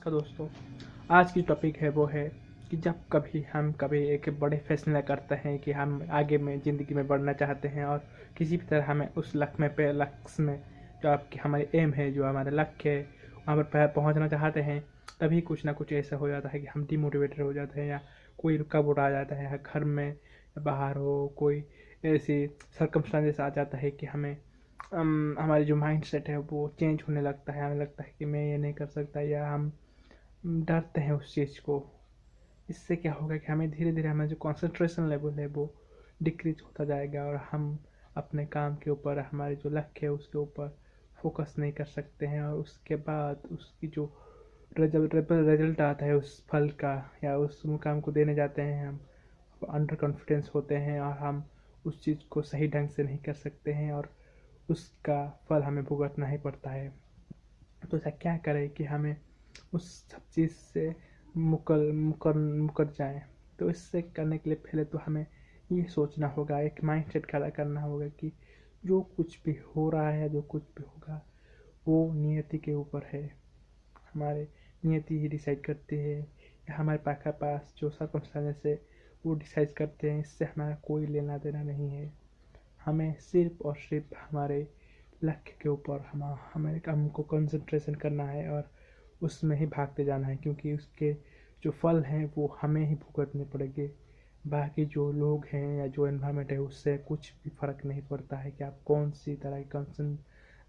नमस्कार दोस्तों। आज की टॉपिक है वो है कि जब कभी हम एक बड़े फैसला करते हैं कि हम आगे में ज़िंदगी में बढ़ना चाहते हैं और किसी भी तरह हमें उस लक्ष्य में जो आपकी हमारी एम है, जो हमारा लक्ष्य है, वहाँ पर पहुँचना चाहते हैं, तभी कुछ ना कुछ ऐसा हो जाता है कि हम डिमोटिवेटेड हो जाते हैं या कोई रुकावट आ जाता है, या घर में या बाहर हो कोई ऐसी सर्कमस्टांसेस आ जाता है कि हमें हमारी जो माइंड सेट है वो चेंज होने लगता है। हमें लगता है कि मैं ये नहीं कर सकता, या हम डरते हैं उस चीज़ को। इससे क्या होगा कि हमें धीरे धीरे हमारा जो कंसंट्रेशन लेवल है वो डिक्रीज होता जाएगा और हम अपने काम के ऊपर, हमारे जो लक्ष्य है उसके ऊपर फोकस नहीं कर सकते हैं। और उसके बाद उसकी जो रिजल्ट आता है उस फल का, या उस मुकाम को देने जाते हैं, हम अंडर कॉन्फिडेंस होते हैं और हम उस चीज़ को सही ढंग से नहीं कर सकते हैं और उसका फल हमें भुगतना ही पड़ता है। तो ऐसा क्या करें कि हमें उस सब चीज़ से मुकर जाएं। तो इससे करने के लिए पहले तो हमें ये सोचना होगा, एक माइंडसेट खड़ा करना होगा कि जो कुछ भी हो रहा है, जो कुछ भी होगा, वो नियति के ऊपर है। हमारे नियति ही डिसाइड करती है, या हमारे पास जो सर्कमस्टेंसेस है वो डिसाइड करते हैं। इससे हमारा कोई लेना देना नहीं है। हमें सिर्फ और सिर्फ हमारे लक्ष्य के ऊपर हमें हमको कंसंट्रेशन करना है और उसमें ही भागते जाना है, क्योंकि उसके जो फल हैं वो हमें ही भुगतने पड़ेंगे। बाकी जो लोग हैं या जो एनवायरनमेंट है उससे कुछ भी फ़र्क नहीं पड़ता है कि आप कौन सी तरह की कंसन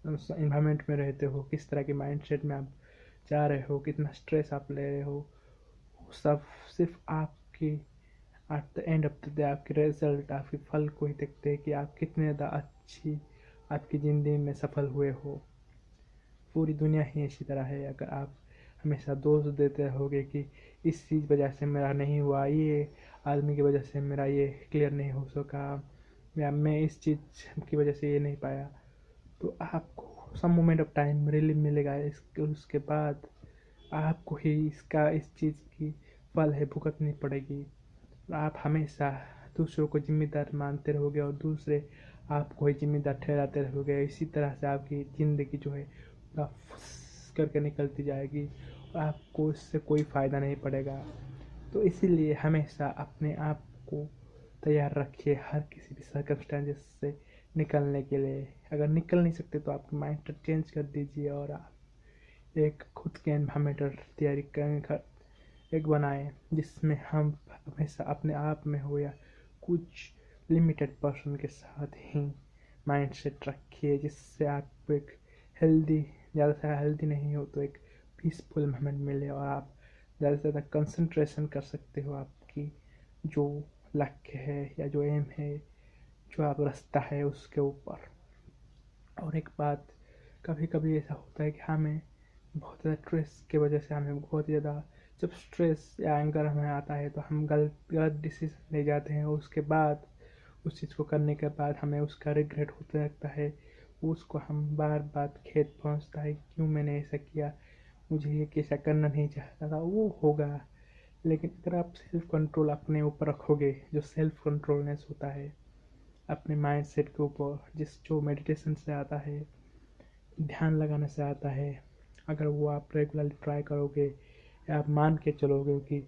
इन्वायरमेंट में रहते हो, किस तरह के माइंडसेट में आप जा रहे हो, कितना स्ट्रेस आप ले रहे हो। सब सिर्फ आपकी at the end of the day आपके रिजल्ट, आपके फल को ही देखते हैं कि आप कितने ज़्यादा अच्छी आपकी ज़िंदगी में सफल हुए हो। पूरी दुनिया ही इसी तरह है। अगर आप हमेशा दोष देते रहोगे कि इस चीज़ वजह से मेरा नहीं हुआ, ये आदमी की वजह से मेरा ये क्लियर नहीं हो सका, या मैं इस चीज़ की वजह से ये नहीं पाया, तो आपको some moment of time relief मिलेगा। उसके बाद आपको ही इस चीज़ की फल है भुगतनी पड़ेगी। आप हमेशा दूसरों को जिम्मेदार मानते रहोगे और दूसरे आपको ही जिम्मेदार ठहराते रहोगे। इसी तरह से आपकी ज़िंदगी जो है पूरा फुस करके निकलती जाएगी और आपको इससे कोई फ़ायदा नहीं पड़ेगा। तो इसीलिए हमेशा अपने आप को तैयार रखिए हर किसी भी सर्कमस्टेंसेस से निकलने के लिए। अगर निकल नहीं सकते तो आप माइंड चेंज कर दीजिए और आप एक खुद के एनवायरमेंट तैयारी कर एक बनाएं जिसमें हम हमेशा अपने आप में हो, या कुछ लिमिटेड पर्सन के साथ ही माइंड सेट रखिए, जिससे आपको एक हेल्दी, ज़्यादा से हेल्दी नहीं हो तो एक पीसफुल मोमेंट मिले और आप ज़्यादा से ज़्यादा कंसंट्रेशन कर सकते हो आपकी जो लक्ष्य है या जो एम है, जो आप रास्ता है उसके ऊपर। और एक बात, कभी कभी ऐसा होता है कि हमें बहुत ज़्यादा स्ट्रेस की वजह से हमें बहुत ज़्यादा, जब स्ट्रेस या एंगर हमें आता है तो हम गलत गलत डिसीजन ले जाते हैं। और उसके बाद उस चीज़ को करने के बाद हमें उसका रिग्रेट होता रहता है। उसको हम बार बार खेद पहुंचता है, क्यों मैंने ऐसा किया, मुझे ये कैसा करना नहीं चाहता था। वो होगा, लेकिन अगर आप सेल्फ कंट्रोल अपने ऊपर रखोगे, जो सेल्फ कंट्रोलनेस होता है अपने माइंड सेट के ऊपर, जो मेडिटेशन से आता है, ध्यान लगाने से आता है, अगर वो आप रेगुलरली ट्राई करोगे या आप मान के चलोगे कि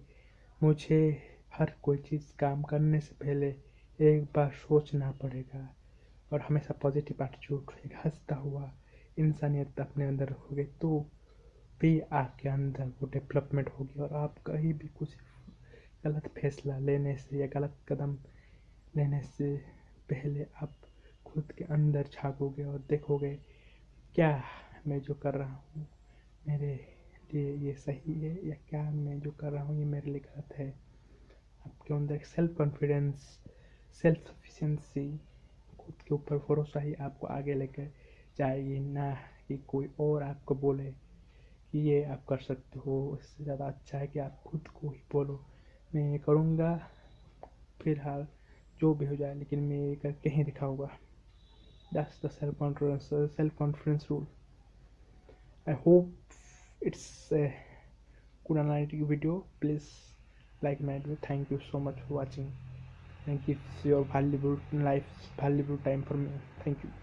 मुझे हर कोई चीज़ काम करने से पहले एक बार सोचना पड़ेगा, और हमेशा पॉजिटिव एटीट्यूड, एक हंसता हुआ इंसानियत अपने अंदर रखोगे, तो भी आपके अंदर वो डेवलपमेंट होगी। और आप कहीं भी कुछ गलत फैसला लेने से या गलत कदम लेने से पहले आप खुद के अंदर झाँकोगे और देखोगे क्या मैं जो कर रहा हूँ मेरे लिए ये सही है, या क्या मैं जो कर रहा हूँ ये मेरे लिए गलत है। आपके अंदर एक सेल्फ कॉन्फिडेंस, सेल्फ सफिशिएंसी, खुद के ऊपर भरोसा ही आपको आगे लेकर जाएगी, ना कि कोई और आपको बोले कि ये आप कर सकते हो। इससे ज़्यादा अच्छा है कि आप खुद को ही बोलो, मैं ये करूँगा, फिलहाल जो भी हो जाए लेकिन मैं ये करके ही दिखाऊंगा। That's the self confidence rule. I hope it's a good analytic video. Please like my video. Thank you so much for watching. Thank you for your valuable life, valuable time for me. Thank you.